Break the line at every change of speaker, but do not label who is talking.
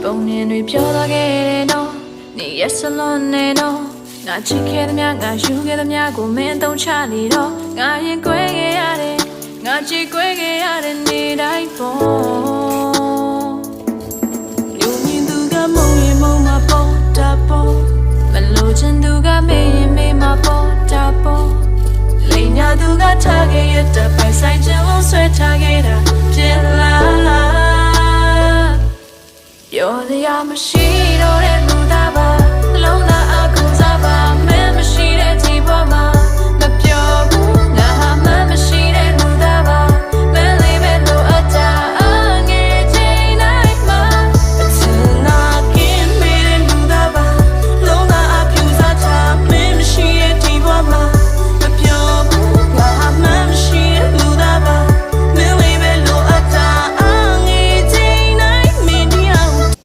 ပုံမြင်တွေပြောသွားခဲ့တယ်နော်နေရစလုံးနေတော့ငါချစ်ခဲ့သမျှငါယူခဲ့သမျှကိုမင်းသုံးချနေတော့ငါရင်ကွဲခဲ့ရတယ်ငါချစ်ကွဲခဲ့ရတဲ့နေတိုင်းပေါ်လူမြင်သူကမုံရင်မုံမှာပေါ်တာပေါ်မလို့ချင်သူကမေးရင်မေးမှာပေါ်တာပေါ်လိန်ညာသူကထားခဲ့ရတဲ့ပိုင်ဆိုင်ချင်လို့ဆွဲထားခဲ့တာဖြစ်လားပြောစရာမရှိတော့တဲ့လူသားပါလုံးသား